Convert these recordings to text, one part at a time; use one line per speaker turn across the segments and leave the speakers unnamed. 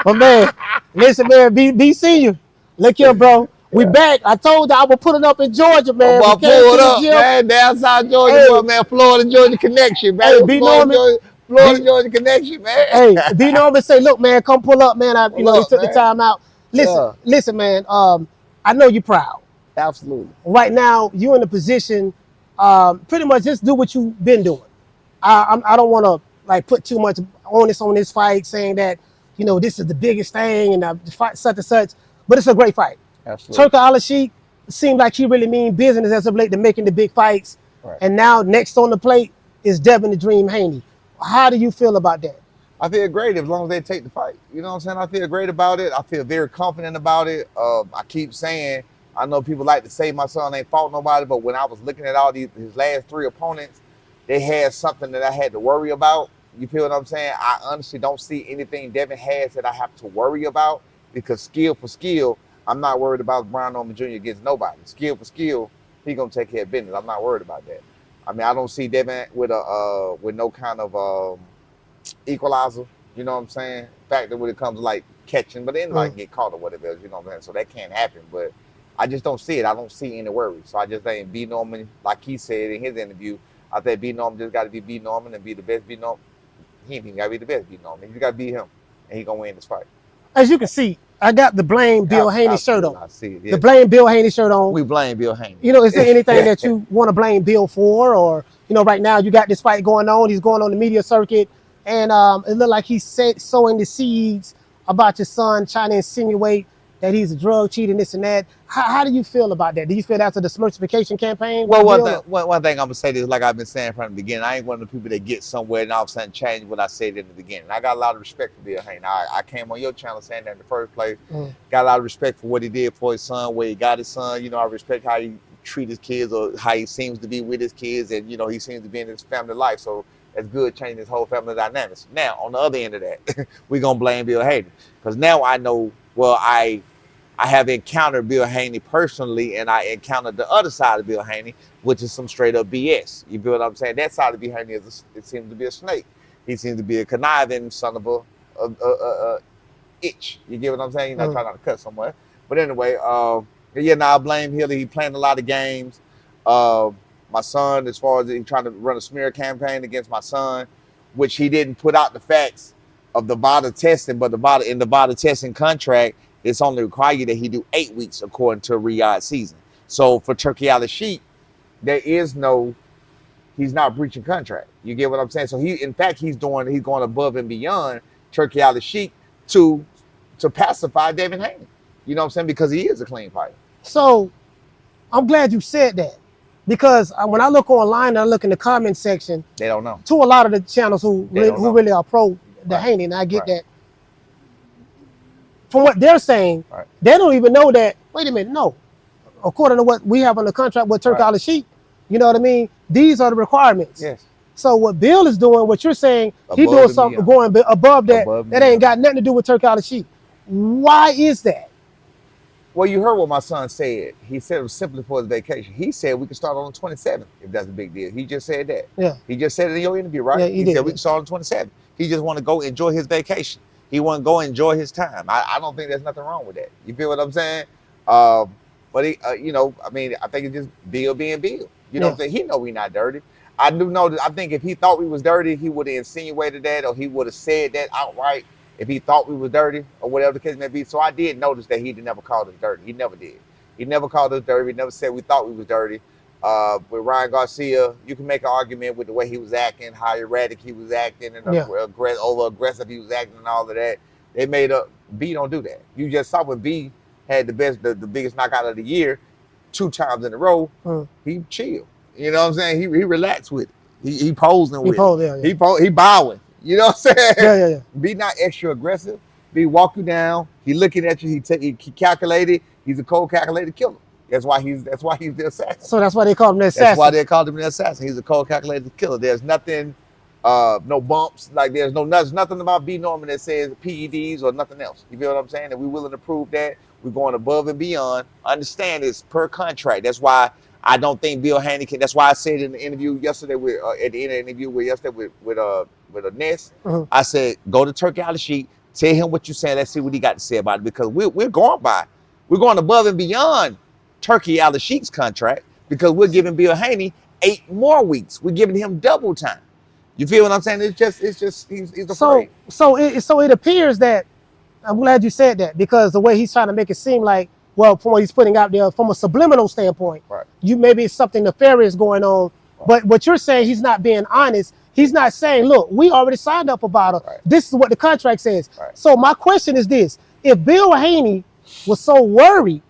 But man, listen, man, B senior. Look here, bro. We back. I told you I would put it up in Georgia, man.
Boy,
We came
pull
to
it
the
up,
gym.
man. Down South Georgia,
Hey,
boy, man. Florida, Georgia connection, man.
hey, B Norman.
Florida, Georgia connection, man.
Hey, B Norman say, look, man, come pull up, man.
Pull
He
up,
took the
man.
time out. Listen,
Yeah,
listen, man. I know you're proud.
absolutely.
Right now, you're in a position, pretty much just do what you've been doing. I don't want to like put too much onus on this fight, saying that this is the biggest thing and the fight such and such, but it's a great fight.
Absolutely.
Turki Al-Sheikh seemed like he really mean business as of late to making the big fights,
Right.
and now next on the plate is Devin the Dream Haney. How do you feel about that?
I feel great as long as they take the fight. You know what I'm saying? I feel great about it. I feel very confident about it. I keep saying, I know people like to say my son ain't fought nobody, but when I was looking at all his last 3 opponents, they had something that I had to worry about. You feel what I'm saying? I honestly don't see anything Devin has that I have to worry about, because skill for skill, I'm not worried about Brian Norman Jr. against nobody. Skill for skill, he gonna take care of business. I'm not worried about that. I mean, I don't see Devin with no kind of equalizer. You know what I'm saying? Fact that when it comes to like catching, but anybody can get caught or whatever else, you know what I'm saying? So that can't happen. But I just don't see it. I don't see any worries. So I just think B Norman, like he said in his interview, I think B Norman just got to be B Norman and be the best B Norman. He ain't even got to be the best B Norman. You got to beat him, and he gonna win this fight.
As you can see, I got the blame Bill Haney shirt on.
I see it. Yeah.
The blame Bill Haney shirt on.
We blame Bill Haney.
Is there anything that you want to blame Bill for, or right now you got this fight going on? He's going on the media circuit, and it looked like he's sowing the seeds about your son, trying to insinuate that he's a drug cheat and this and that. How do you feel about that? Do you feel that's a dismersification campaign?
Well, one thing I'm gonna say is, like I've been saying from the beginning, I ain't one of the people that get somewhere and all of a sudden change what I said in the beginning. I got a lot of respect for Bill Haney. I came on your channel saying that in the first place. Got a lot of respect for what he did for his son, where he got his son. I respect how he treat his kids, or how he seems to be with his kids, and he seems to be in his family life. So it's good changing his whole family dynamics. Now, on the other end of that, we're gonna blame Bill Haney, because now I know. Well, I have encountered Bill Haney personally, and I encountered the other side of Bill Haney, which is some straight up BS. You feel what I'm saying? That side of Bill Haney it seems to be a snake. He seems to be a conniving son of a itch. You get what I'm saying? Trying not to cut somewhere. But anyway, I blame Hilly. He playing a lot of games. My son, as far as he trying to run a smear campaign against my son, which he didn't put out the facts of the vada testing, but in the vada testing contract, it's only required that he do 8 weeks according to Riyadh season. So for Turki Al-Sheikh, he's not breaching contract. You get what I'm saying? So he's going above and beyond Turki Al-Sheikh to pacify Devin Haney. You know what I'm saying? Because he is a clean fighter.
So I'm glad you said that, because when I look online and I look in the comment section,
they don't know.
To a lot of the channels who really are pro the Haney, and I get that. From what they're saying, they don't even know that. Wait a minute, no. According to what we have on the contract with Turki Al-Sheikh, you know what I mean? These are the requirements.
Yes.
So what Bill is doing, what you're saying, he's doing something going above that. That ain't got nothing to do with Turki Al-Sheikh. Why is that?
Well, you heard what my son said. He said it was simply for his vacation. He said we can start on the 27th if that's a big deal. He just said that.
Yeah.
He just said it in your interview, right?
Yeah,
he said we can start on the 27th. He just want to go enjoy his vacation. He want to go enjoy his time. I don't think there's nothing wrong with that. You feel what I'm saying? But he, I think it's just Bill being Bill. You know what I'm saying? He know we not dirty. I do know that. I think if he thought we was dirty, he would have insinuated that, or he would have said that outright if he thought we was dirty, or whatever the case may be. So I did notice that he never called us dirty. He never did. He never called us dirty. He never said we thought we was dirty. With Ryan Garcia, you can make an argument with the way he was acting, how erratic he was acting, and over aggressive he was acting, and all of that. They made up. B don't do that. You just saw when B had the biggest knockout of the year, 2 times in a row. He chilled. You know what I'm saying? He relaxed with it. He posing with it. He bowing. You know what I'm saying?
Yeah.
Be not extra aggressive. B walk you down. He looking at you. He calculated. He's a cold calculated killer. That's why he's the assassin.
So that's why they called him the assassin.
That's why they called him the assassin. He's a cold calculated killer. There's nothing, no bumps. Like there's nothing about B Norman that says PEDs or nothing else. You feel what I'm saying? And we're willing to prove that. We're going above and beyond. Understand it's per contract. That's why I don't think Bill Haney can. That's why I said in the interview yesterday at the end of the interview with a Ness, I said go to Turki Al-Sheikh, Tell him what you're saying. Let's see what he got to say about it, because we're going above and beyond Turkey Al-Sheik's contract, because we're giving Bill Haney 8 more weeks. We're giving him double time. You feel what I'm saying? It's just he's afraid.
So it appears that, I'm glad you said that, because the way he's trying to make it seem like, well, from what he's putting out there, from a subliminal standpoint,
Right.
Maybe it's something nefarious going on. Right. But what you're saying, he's not being honest. He's not saying, look, we already signed up for vada.
Right.
This is what the contract says.
Right.
So my question is this: if Bill Haney was so worried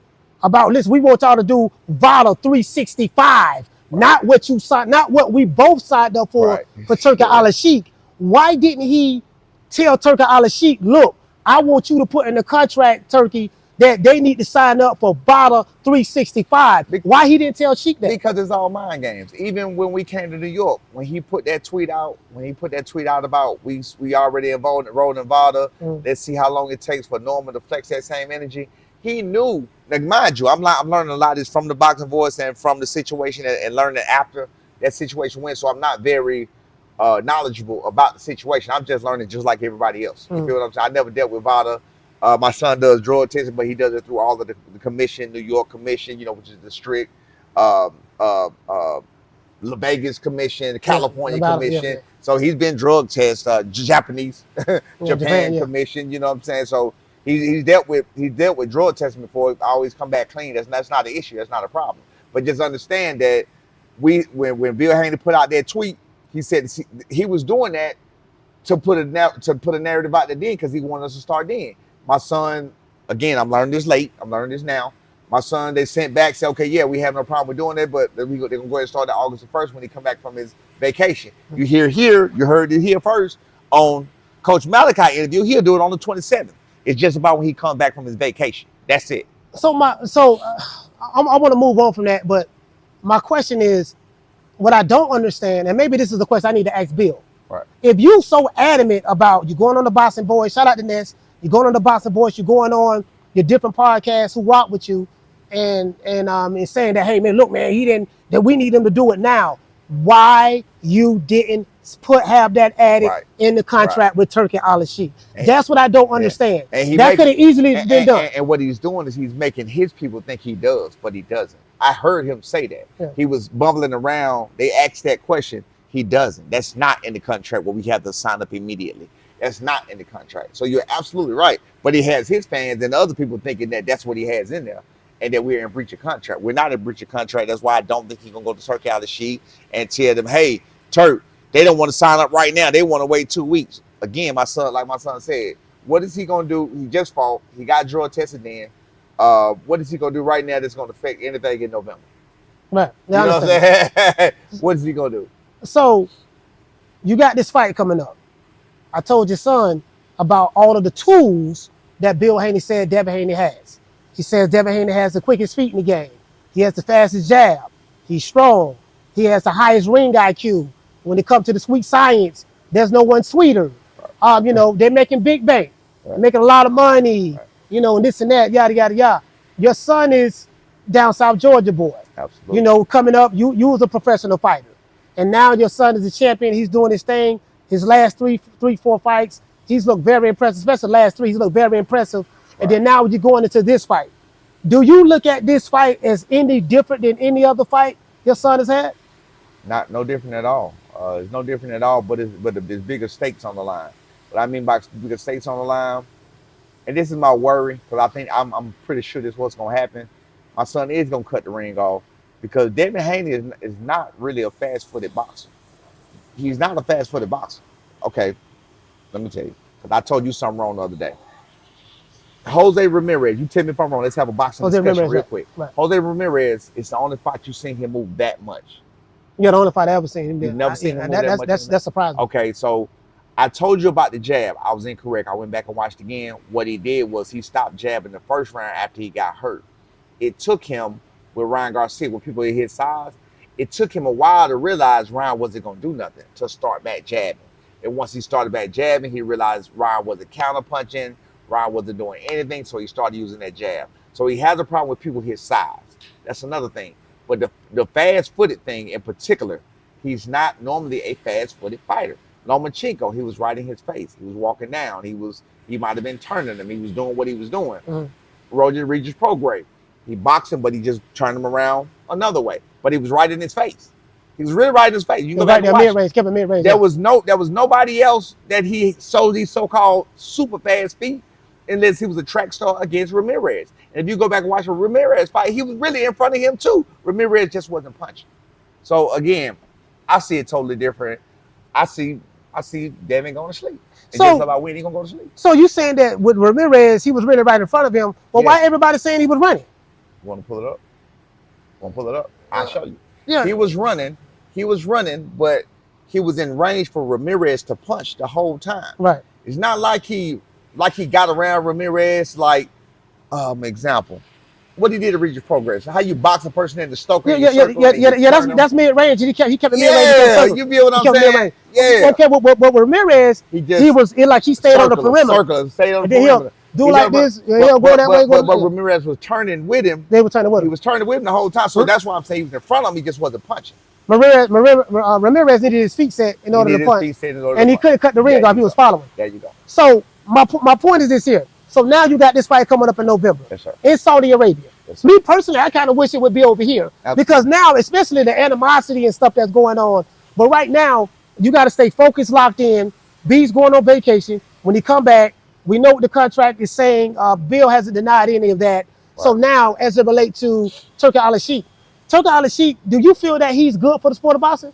about, listen, we want y'all to do vada 365, right, not what you signed, not what we both signed up for, right, for Turkey Al-Sheik, why didn't he tell Turkey Al-Sheik, look, I want you to put in the contract, Turkey, that they need to sign up for vada 365? Why he didn't tell Sheik that?
Because it's all mind games. Even when we came to New York, when he put that tweet out, about we already enrolled in vada, let's see how long it takes for Norman to flex that same energy. He knew, like, mind you, I'm learning a lot of this from the boxing voice and from the situation, and learning after that situation went. So I'm not very knowledgeable about the situation. I'm just learning just like everybody else. You feel what I'm saying? I never dealt with vada. My son does drug testing, but he does it through all of the commission, New York commission, which is the strict, La Vegas commission, the California commission. Yeah. So he's been drug tested, Japanese, Japan commission. You know what I'm saying? So he's dealt with drug testing before. Always come back clean. That's not an issue. That's not a problem. But just understand that when Bill Haney put out that tweet, he said he was doing that to put a narrative out there then, because he wanted us to start then. My son, again, I'm learning this late. I'm learning this now. My son, they sent back, said, okay, yeah, we have no problem with doing that, but they're going to go ahead and start that August the 1st when he come back from his vacation. You heard it here first on Coach Malachi interview. He'll do it on the 27th. It's just about when he comes back from his vacation. That's it.
I want to move on from that, but my question is, what I don't understand, and maybe this is the question I need to ask Bill.
Right.
If you so adamant about you going on the Boxing Boys, shout out to Ness, you're going on the Boxing Boys, you're going on your different podcasts who rock with you, and saying that, hey man, look man, that we need him to do it now. Why you didn't have that added in the contract with Turkey Al-Sheik? That's what I don't understand. And that could have easily been done.
And what he's doing is he's making his people think he does, but he doesn't. I heard him say that. Yeah. He was bumbling around. They asked that question. He doesn't. That's not in the contract where we have to sign up immediately. That's not in the contract. So you're absolutely right. But he has his fans and other people thinking that that's what he has in there, and that we're in breach of contract. We're not in breach of contract. That's why I don't think he's going to go to Turkey Al-Sheik and tell them, hey, Turk, they don't want to sign up right now. They want to wait 2 weeks. Again, my son said, what is he going to do? He just fought. He got drug tested then. What is he going to do right now that's going to affect anything in November?
Right.
You know what I'm saying? What is he going to do?
So you got this fight coming up. I told your son about all of the tools that Bill Haney said Devin Haney has. He says Devin Haney has the quickest feet in the game. He has the fastest jab. He's strong. He has the highest ring IQ. When it comes to the sweet science, there's no one sweeter. They're making big bank. They're making a lot of money. And this and that, yada, yada, yada. Your son is down South Georgia boy.
Absolutely.
Coming up, you was a professional fighter. And now your son is a champion. He's doing his thing. His last three, 4 fights, he's looked very impressive, especially the last 3, he's looked very impressive. Right. And then now you're going into this fight. Do you look at this fight as any different than any other fight your son has had?
No different at all. It's no different at all, but there's bigger stakes on the line. What I mean by bigger stakes on the line, and this is my worry, because I think I'm pretty sure this is what's going to happen. My son is going to cut the ring off, because Devin Haney is not really a fast-footed boxer. He's not a fast-footed boxer. Okay, let me tell you, because I told you something wrong the other day. Jose Ramirez, you tell me if I'm wrong. Let's have a boxing discussion real quick. Right. Jose Ramirez is the only fight you've seen him move that much.
Yeah, the only fight I ever seen him do.
You've never seen him move that much?
That's surprising.
Okay, so I told you about the jab. I was incorrect. I went back and watched again. What he did was he stopped jabbing the first round after he got hurt. It took him, with Ryan Garcia, with people his size, it took him a while to realize Ryan wasn't going to do nothing to start back jabbing. And once he started back jabbing, he realized Ryan wasn't counter-punching, Ryan wasn't doing anything, so he started using that jab. So he has a problem with people his size. That's another thing. But the fast-footed thing in particular, he's not normally a fast-footed fighter. Lomachenko, he was right in his face. He was walking down. He might have been turning him. He was doing what he was doing. Roger Regis Prograis, he boxed him, but he just turned him around another way. But he was right in his face. He was really right in his face. You go back and watch.
Kept him mid-range.
There was nobody else that he sold these so-called super fast feet unless he was a track star against Ramirez. And if you go back and watch a Ramirez fight, he was really in front of him too. Ramirez just wasn't punching. So again, I see it totally different. I see Devin going to sleep. And
So-
just about when he gonna go to sleep.
So you saying that with Ramirez, he was really right in front of him, but why everybody saying he was running?
Want to pull it up? Want to pull it up? I'll show you.
Yeah.
He was running, but he was in range for Ramirez to punch the whole time.
Right.
It's not like he got around Ramirez like, example, what he did to Regis Progress. How you box a person in the Stoker.
That's mid-range. He kept it mid-range.
Yeah, you feel what I'm saying? Yeah.
Okay, but Ramirez, he stayed on the perimeter.
Stayed on the
And then
perimeter.
do like this, he'll go that way.
But Ramirez was turning with him.
They were turning with
He
him.
was turning with him the whole time. So that's why I'm saying he was in front of him. He just wasn't punching.
Ramirez needed his feet set in order to punch. And he couldn't cut the ring off. He was following.
There you go.
So my point is this here. So now you got this fight coming up in November
Yes, sir.
in Saudi Arabia.
Yes, sir.
Me personally, I kind of wish it would be over here.
Absolutely.
Because now, especially the animosity and stuff that's going on, but right now, you got to stay focused, locked in. B's going on vacation. When he come back, we know what the contract is saying. Bill hasn't denied any of that. Right. So now, as it relates to Turki Al-Sheikh, do you feel that he's good for the sport of boxing?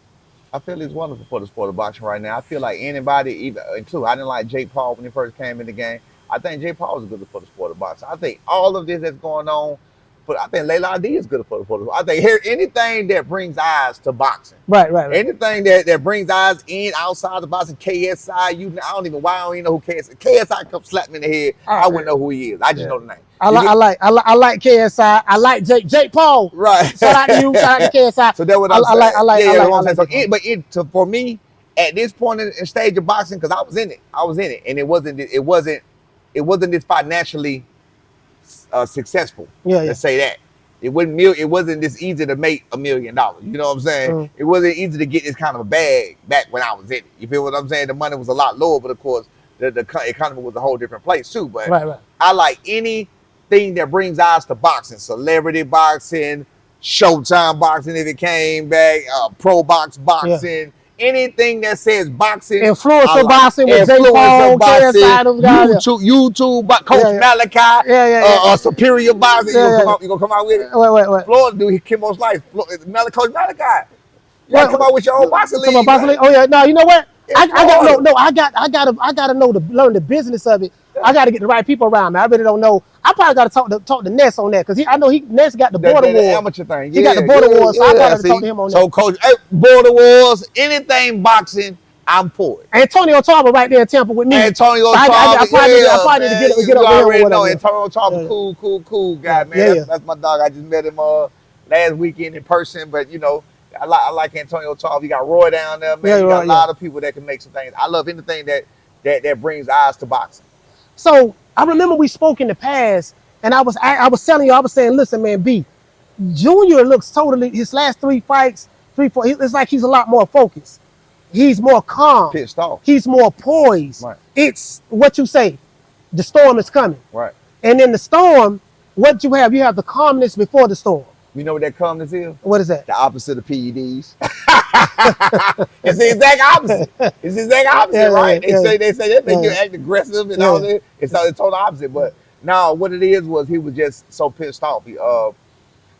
I feel he's wonderful for the sport of boxing right now. I feel like anybody, including, I didn't like Jake Paul when he first came in the game. I think Jake Paul is good for the sport of boxing. I think all of this that's going on, but I think Layla D is good for the sport of boxing. I think anything that brings eyes to boxing.
Right.
Anything that brings eyes in, outside the boxing, KSI, I don't even know who KSI. KSI come slap me in the head. I wouldn't know who he is. I just know the name.
I like KSI. I like Jake Paul.
Right.
Shout out to you. Shout out to KSI.
So that's what I'm saying.
I like.
But for me, at this point in stage of boxing, because I was in it, and it wasn't this financially successful. Let's say that. It wasn't this easy to make $1 million. You know what I'm saying? It wasn't easy to get this kind of a bag back when I was in it. You feel what I'm saying? The money was a lot lower, but of course the economy was a whole different place too. But
right.
I like anything that brings eyes to boxing, celebrity boxing, Showtime boxing if it came back, pro boxing. Anything that says boxing,
influencer boxing with Jake Paul,
YouTube, Coach Malachi, Superior Boxing. You gonna come out with it?
Wait.
Florida dude, Kimbo Slice, Coach Malachi. You gotta come out with your own boxing league.
Oh yeah, no, you know what? I gotta know learn the business of it. I gotta get the right people around me. I really don't know. I probably gotta talk to Ness on that because I know Ness got the border wars.
Amateur thing.
He got the border wars, so I gotta talk to him on that.
So Coach, border wars, anything boxing, I'm for it.
Antonio Tarver right there in Tampa with me.
Antonio Tarver,
I probably need to get over there.
Antonio Tarver, cool guy, man. That's my dog. I just met him last weekend in person, but you know, I like Antonio Tarver. You got Roy down there, man. You got a lot of people that can make some things. I love anything that brings eyes to boxing.
So I remember we spoke in the past, and I was telling you, I was saying, listen, man, B, Junior looks totally, his last 3 fights, 4, it's like he's a lot more focused. He's more calm.
Pissed off.
He's more poised.
Right.
It's what you say, the storm is coming.
Right.
And in the storm, what you have the calmness before the storm.
You know what that calmness is?
What is that?
The opposite of PEDs. It's the exact opposite. Right? They say that make you act aggressive and all that. It's the total opposite. But no, what it was he was just so pissed off.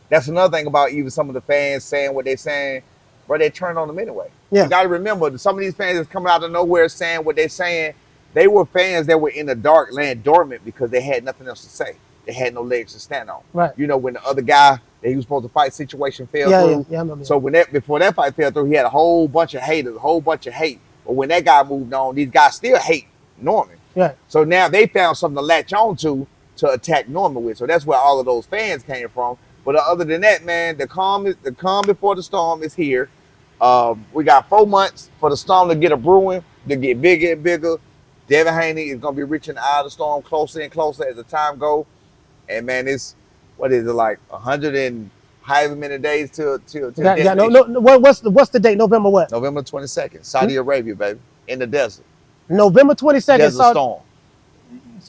That's another thing about even some of the fans saying what they're saying, but they turn on them anyway. Yeah. You got to remember, some of these fans that's coming out of nowhere saying what they're saying, they were fans that were in the dark, laying dormant because they had nothing else to say. They had no legs to stand on.
Right.
You know, when the other guy that he was supposed to fight situation fell through.
Yeah, I remember.
So before that fight fell through, he had a whole bunch of haters, a whole bunch of hate. But when that guy moved on, these guys still hate Norman.
Right.
So now they found something to latch on to attack Norman with. So that's where all of those fans came from. But other than that, man, the calm before the storm is here. We got 4 months for the storm to get a brewing, to get bigger and bigger. Devin Haney is going to be reaching out of the storm closer and closer as the time goes. And man, it's, what is it, like 100 and however many days till
what's the date? November what?
November 22nd, Saudi Arabia, baby. in the desert.
November 22nd.
Desert Storm.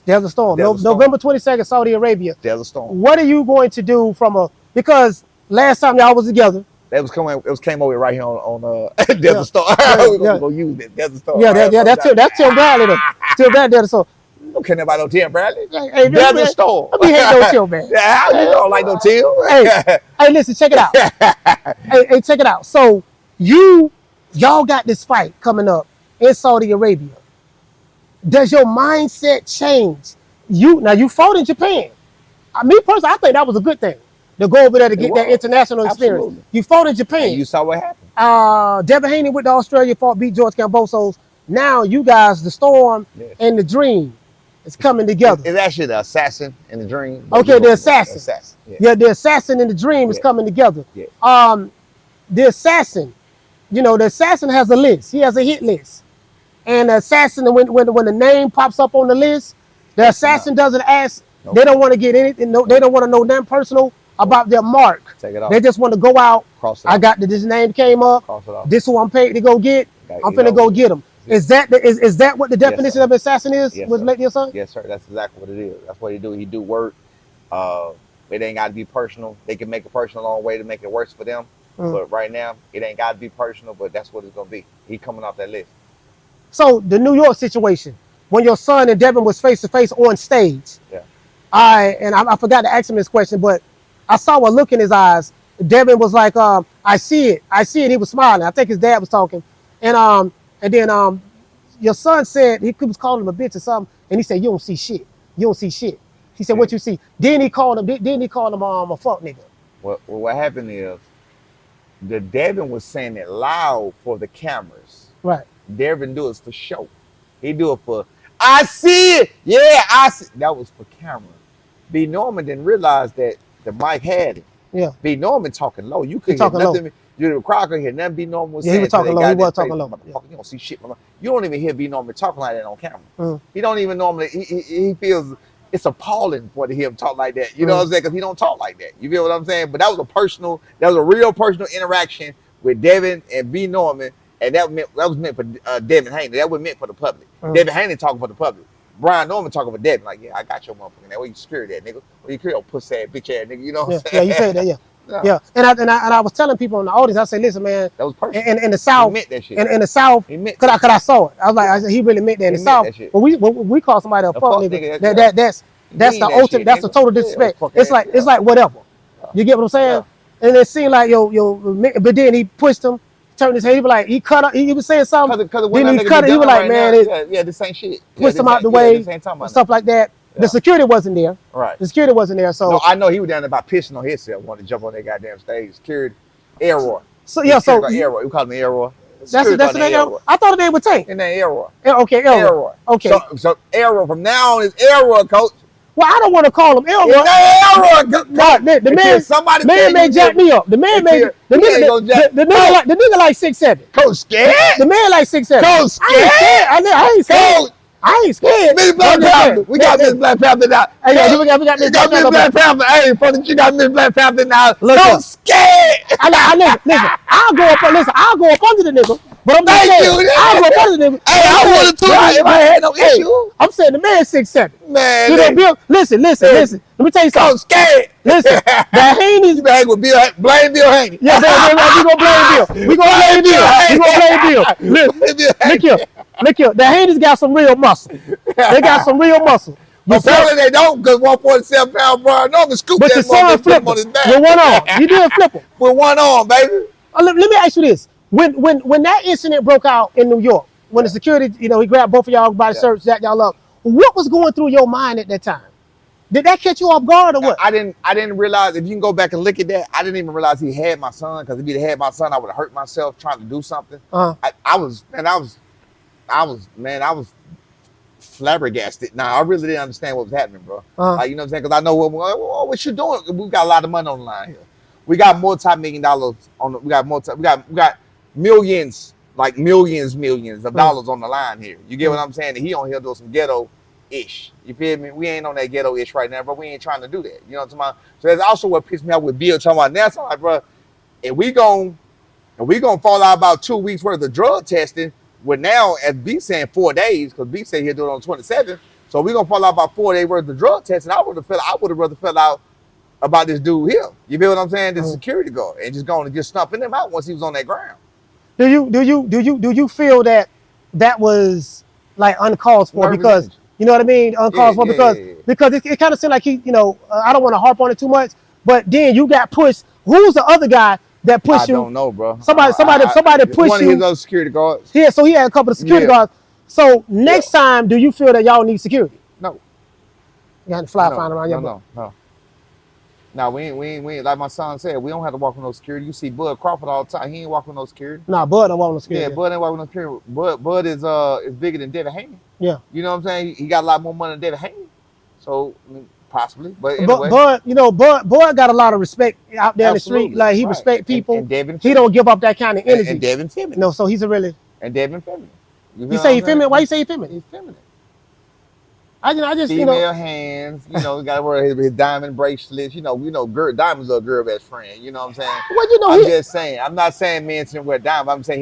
Desert Storm. November 22nd, Saudi Arabia.
Desert Storm.
What are you going to do because last time y'all was together.
It came over right here on Desert Storm. We're gonna use it. Desert Storm.
That's Tim Bradley though. Tim Bradley. So
don't care about no Tim Bradley.
Hey,
Desert Storm.
I hate no Tim Bradley.
Yeah, you don't like no Tim.
Hey, listen, check it out. hey, check it out. So y'all got this fight coming up in Saudi Arabia. Does your mindset change? You fought in Japan. Me personally, I think that was a good thing to go over there to get that international experience.
Absolutely.
You fought in Japan.
And you saw what happened.
Devin Haney went to Australia, beat George Cambosos. Now you guys, the Storm and the Dream, is coming together.
It's actually the Assassin and the Dream.
Okay, the Assassin.
Yeah.
The Assassin and the Dream is coming together.
Yeah.
The Assassin, the Assassin has a list. He has a hit list. And the Assassin, when the name pops up on the list, the Assassin doesn't ask. Nope. They don't want to get anything. No, they don't want to know nothing personal about their mark.
Take it off.
They just want to go out.
I
got this name came up. This who I'm paid to go get. I'm finna go get them. Is that what the definition of assassin is?
Yes,
with your son?
Yes, sir. That's exactly what it is. That's what he do. He do work. It ain't got to be personal. They can make it personal a long way to make it worse for them. But right now, it ain't got to be personal. But that's what it's gonna be. He coming off that list.
So the New York situation, when your son and Devin was face to face on stage, I forgot to ask him this question, but I saw a look in his eyes. Devin was like, I see it. He was smiling. I think his dad was talking, and then your son said he was calling him a bitch or something, and he said, "You don't see shit. You don't see shit." He said, "What you see?" Then he called him. A fuck nigga.
What happened is, the Devin was saying it loud for the cameras.
Right.
Devin do it for show. He do it for, I see it. Yeah, I see. That was for camera. B. Norman didn't realize that the mic had it.
Yeah.
B. Norman talking low. You couldn't hear nothing. The crowd couldn't hear nothing B. Norman was saying.
He was talking low. He was talking low.
You don't see shit. You don't even hear B. Norman talking like that on camera. He don't even normally, he feels it's appalling for him talk like that. You know what I'm saying? Because he don't talk like that. You feel what I'm saying? But that was a real personal interaction with Devin and B. Norman. And that was meant for Devin Haney. That was meant for the public. Devin Haney talking for the public. Brian Norman talking for Devin. Like, yeah, I got your motherfucking that. Where you secure that, nigga? Where you secure pussy ass, bitch ass, nigga? You know what I'm saying?
Yeah, you said that, yeah. And I was telling people in the audience, I said, listen, man.
That was personal.
In the South,
he meant that shit.
In the South, cause I saw it. I said, he really meant that in the South. When we call somebody a fuck nigga, that's the ultimate. That's the total disrespect. It's like whatever. You get what I'm saying? And it seemed like but then he pushed him. Turned his head, he was like, he was saying something. Then he cut it, he was like, man,
this ain't shit.
Pushed him out the way, stuff like that. The security wasn't there.
Right.
The security wasn't there. So
no, I know he was down there about pissing on himself, wanted to jump on that goddamn stage. Security, Elroy.
So yeah, so
Elroy. We call him Elroy.
That's the name. Elroy. I thought they would take.
And then Elroy.
Okay, Elroy. Okay.
So Elroy from now on is Elroy, coach.
Well, I don't want to call him Elroy. The man may jack me up. The nigga like 6'7".
Coach scared?
The man like 6'7".
Coach scared?
I ain't scared. I ain't scared.
Miss Black Panther. We got Miss Black Panther now.
Hey, we got Miss
Black Panther. Hey, you got Miss Black Panther now.
Coach
scared.
Listen, I'll go up under the nigga. But I'm saying, I'll go up under the nigga.
Hey, I wanted to if I had no issue.
I'm saying the man 6'7".
Man.
You know, Bill, listen. Let me tell you something.
Coach scared.
Listen, the Haney's
bag with Bill. Blame Bill Haney.
Yeah, we gonna blame Bill. We gonna blame Bill. Look here. The Haney's got some real muscle. They got some real muscle.
Apparently they don't, because 1.7 pound Brian Norman scooped that motherfucker, flip him on his back.
With one arm. You did flip him.
With one arm, baby.
Let me ask you this. When that incident broke out in New York, when the security, he grabbed both of y'all by the shirts, jacked y'all up, what was going through your mind at that time? Did that catch you off guard or what?
I didn't realize, if you can go back and look at that, I didn't even realize he had my son, because if he'd had my son, I would have hurt myself trying to do something. I was flabbergasted. Now I really didn't understand what was happening, bro. Like, you know what I'm saying? Because I know what you doing. We got a lot of money on the line here. We got multi-million dollars on the. We got millions, like millions of dollars on the line here. You get what I'm saying? And he on here doing some ghetto-ish. You feel me? We ain't on that ghetto-ish right now, but we ain't trying to do that. You know what I'm saying? So that's also what pissed me off with Bill talking about now. So I'm like, bro, if we gon' fall out about 2 weeks worth of drug testing, Well, now, as B saying 4 days, because B said he'll do it on 27th, so we're gonna fall out about 4 days worth of drug tests, and I would have rather fell out about this dude here. You feel what I'm saying? This security guard, and just going to just stumping him out once he was on that ground.
Do you feel that was like uncalled for?
Nervous
Because
energy.
you know what I mean, uncalled for, because it kind of seemed like he, you know, I don't want to harp on it too much, but then you got pushed. Who's the other guy that pushed you?
I don't know, bro.
Somebody pushed
one
you.
One of those security guards.
Yeah, so he had a couple of security guards. So next time, do you feel that y'all need security?
No.
You got to fly flying around your
No. Now we ain't like my son said, we don't have to walk with no security. You see Bud Crawford all the time. He ain't walking with no security.
Nah, Bud don't walk with no security.
Yeah, Bud ain't walking with no security. Bud is bigger than Devin Haney.
Yeah.
You know what I'm saying? He got a lot more money than Devin Haney. So I mean, possibly. But anyway.
Bud, you know, Bud got a lot of respect out there in the street. Like he respect people.
And Devin,
he don't give up that kind of energy.
And Devin feminine.
No, so he's a really.
And Devin feminine.
You say he feminine? Why you say he feminine?
He's feminine.
I just
female hands, you know, got to wear his diamond bracelets. You know, diamonds are a girl best friend. You know what I'm saying?
Well, you know,
I'm just saying. I'm not saying men shouldn't wear diamonds. I'm saying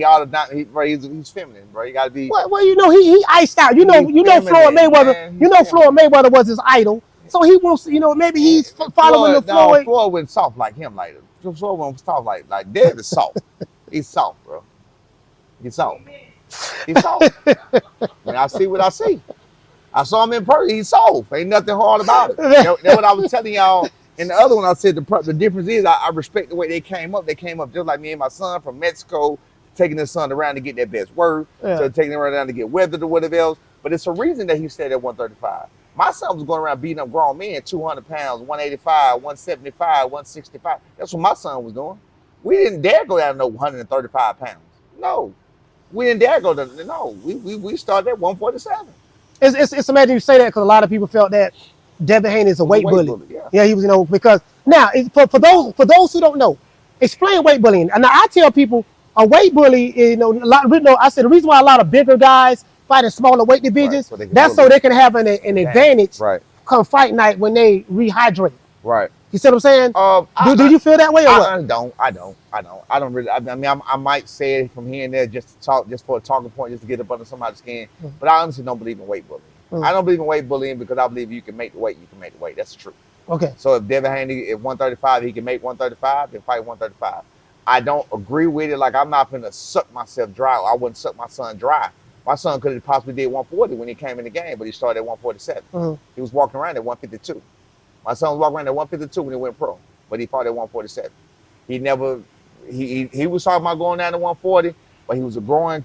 he's feminine, bro. You got to be.
Well, you know, he iced out. You know, Floyd Mayweather.
Man.
You know, Floyd Mayweather was his idol. So he wants, you know, maybe he's following Floyd.
No, Floyd wasn't soft like him. Like Floyd wasn't soft like Dev is soft. He's soft, bro. He's soft. He's soft. When I see what I see. I saw him in person. He's soft. Ain't nothing hard about it. That's what I was telling y'all. In the other one, I said the difference is I respect the way they came up. They came up just like me and my son from Mexico, taking his son around to get their best work, so taking him around to get weathered or whatever else. But it's a reason that he stayed at 135. My son was going around beating up grown men, 200 pounds, 185, 175, 165. That's what my son was doing. We didn't dare go down to no 135 pounds. No. We didn't dare go to, no. We started at 147.
It's amazing you say that, because a lot of people felt that Devin Haney is a weight bully. Yeah, he was, you know, because now for those who don't know, explain weight bullying. And I tell people a weight bully, you know, I said the reason why a lot of bigger guys fight in smaller weight divisions, that's so they can have an advantage come fight night when they rehydrate.
Right.
You see what I'm saying? Do you feel that way or what?
I don't really. I mean, I might say it from here and there just for a talking point, just to get up under somebody's skin. But I honestly don't believe in weight bullying. I don't believe in weight bullying because I believe you can make the weight. You can make the weight. That's true.
Okay.
So if Devin Haney at 135, he can make 135, then fight 135. I don't agree with it. Like, I'm not gonna suck myself dry. I wouldn't suck my son dry. My son could have possibly did 140 when he came in the game, but he started at 147. He was walking around at 152. My son was walking around at 152 when he went pro, but he fought at 147. He was talking about going down to 140, but he was a growing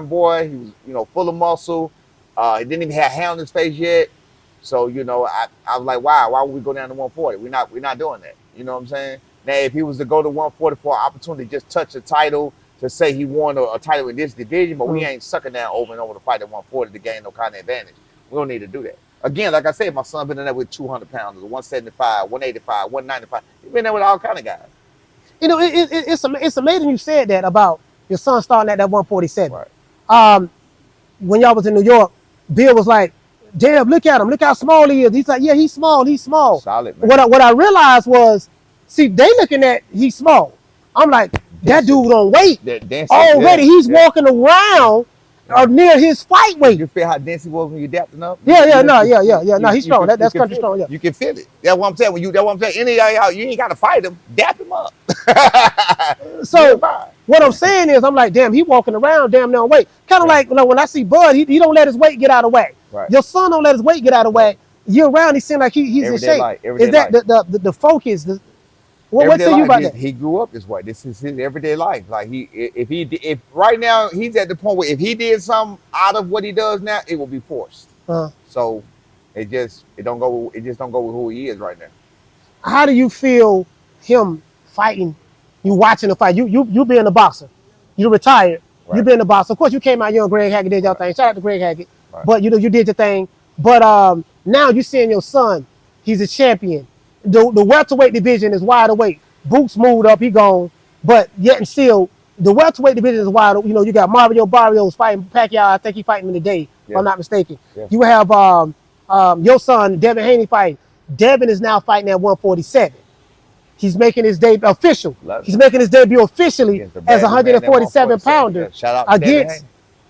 boy. He was, you know, full of muscle. He didn't even have hair on his face yet. So, you know, I was like, why would we go down to 140? We're not doing that. You know what I'm saying? Now, if he was to go to 140 for an opportunity to just touch a title, to say he won a title in this division, but we ain't sucking down over and over to fight at 140 to gain no kind of advantage. We don't need to do that. Again, like I said, my son been in there with 200 pounds, 175, 185, 195. He's been there with all kind of guys.
You know, it's amazing you said that about your son starting at that 147.
Right.
When y'all was in New York, Bill was like, damn, look at him. Look how small he is. He's like, yeah, he's small. He's small.
Solid, man.
What I realized was, see, they looking at he's small. I'm like, that dude on weight. Already, he's walking around near his fight weight.
You feel how dense he was when you dapped him up?
Yeah. No, he's strong. That's country strong. Yeah.
You can feel it. That's what I'm saying. That's what I'm saying. Any y'all, you ain't got to fight him. Dap him up.
So what I'm saying is, I'm like, damn, he walking around damn near on weight. Kind of like when I see Bud, he don't let his weight get out of the way.
Right.
Your son don't let his weight get out of the way. Year round, he seems like he's in shape. Is that the focus? What say you about that?
He grew up this way. This is his everyday life. Like if right now he's at the point where if he did something out of what he does now, it will be forced. So it just don't go with who he is right now.
How do you feel him fighting? You watching the fight? You being a boxer, you retired. Right. You being a boxer. Of course, you came out young. Greg Hackett did your thing. Shout out to Greg Hackett. Right. But you know you did your thing. But now you seeing your son. He's a champion. The welterweight division is wide awake. Boots moved up, he gone. But yet and still, the welterweight division is wide. You know, you got Mario Barrios fighting Pacquiao. I think he fighting him today, if I'm not mistaken. Yeah. You have your son, Devin Haney, fighting. Devin is now fighting at 147. He's making his debut official. He's making his debut officially as a 147 pounder
Shout out to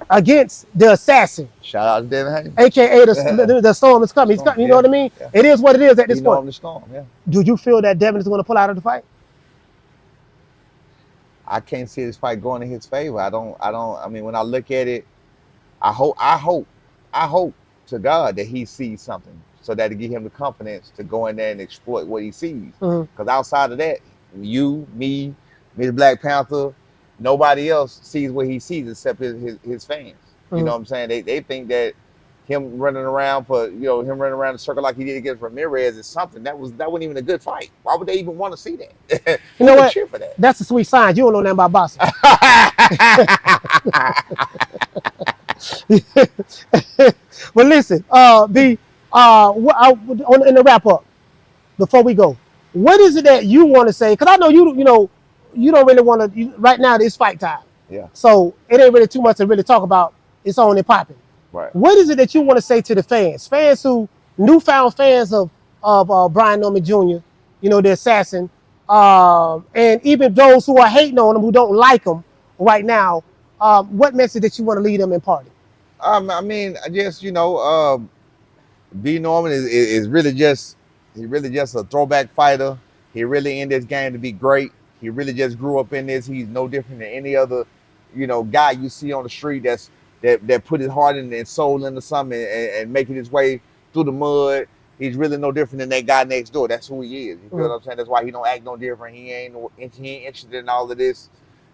against the assassin.
Shout out to Devin Haney.
AKA the storm is coming. He's coming. You know what I mean?
Yeah.
It is what it is at this point.
The storm, yeah.
Do you feel that Devin is going to pull out of the fight?
I can't see this fight going in his favor. I mean, when I look at it, I hope to God that he sees something so that to give him the confidence to go in there and exploit what he sees. Because outside of that, you, me, the Black Panther, nobody else sees what he sees except his fans. You know what I'm saying? They think that him running around the circle like he did against Ramirez is something that wasn't even a good fight. Why would they even want to see that?
You know what?
Cheer for that.
That's a sweet sign. You don't know nothing about boxing. But listen, in the wrap up, before we go, what is it that you want to say? Because I know you don't really want to. Right now, it's fight time.
Yeah.
So it ain't really too much to really talk about. It's on and popping.
Right.
What is it that you want to say to the fans? Fans who newfound fans of Brian Norman Jr., the assassin, and even those who are hating on him, who don't like him right now. What message that you want to lead them in party?
I mean, I guess B Norman is really just a throwback fighter. He really in this game to be great. He really just grew up in this. He's no different than any other, guy you see on the street that put his heart and soul into something and making his way through the mud. He's really no different than that guy next door. That's who he is. You feel what I'm saying? That's why he don't act no different. He ain't interested in all of this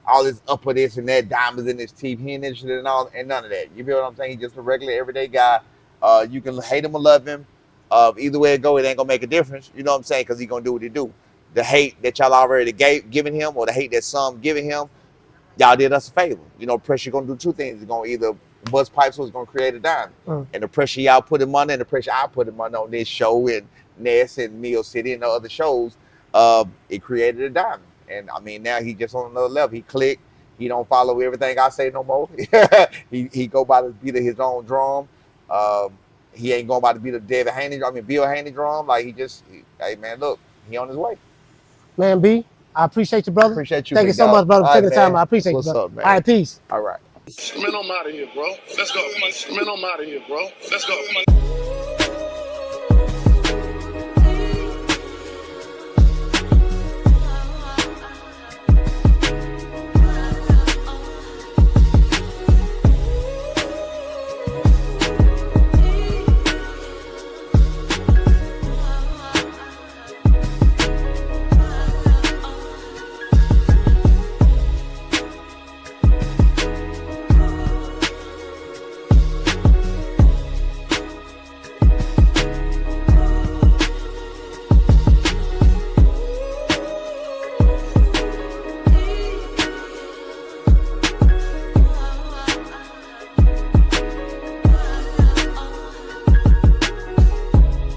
upper this and that, diamonds in his teeth. He ain't interested in none of that. You feel what I'm saying? He's just a regular everyday guy. You can hate him or love him. Either way it go, it ain't gonna make a difference. You know what I'm saying? Because he gonna do what he do. The hate that y'all already given him, or the hate that some giving him, y'all did us a favor. Pressure gonna do two things. It's gonna either bust pipes or it's gonna create a diamond. And the pressure y'all put him under and the pressure I put him under on this show and Ness and Mill City and the other shows, it created a diamond. And I mean, now he just on another level. He clicked. He don't follow everything I say no more. he go by the beat of his own drum. He ain't going by the beat of Bill Haney drum. Like hey man, look, he on his way.
Man, B, I appreciate you, brother.
Appreciate you.
Thank you so much, brother, for taking the time. I appreciate you, brother.
What's up, man?
All right, peace.
All right.
Man, I'm out of here, bro. Let's go. Man, I'm out of here, bro. Let's go.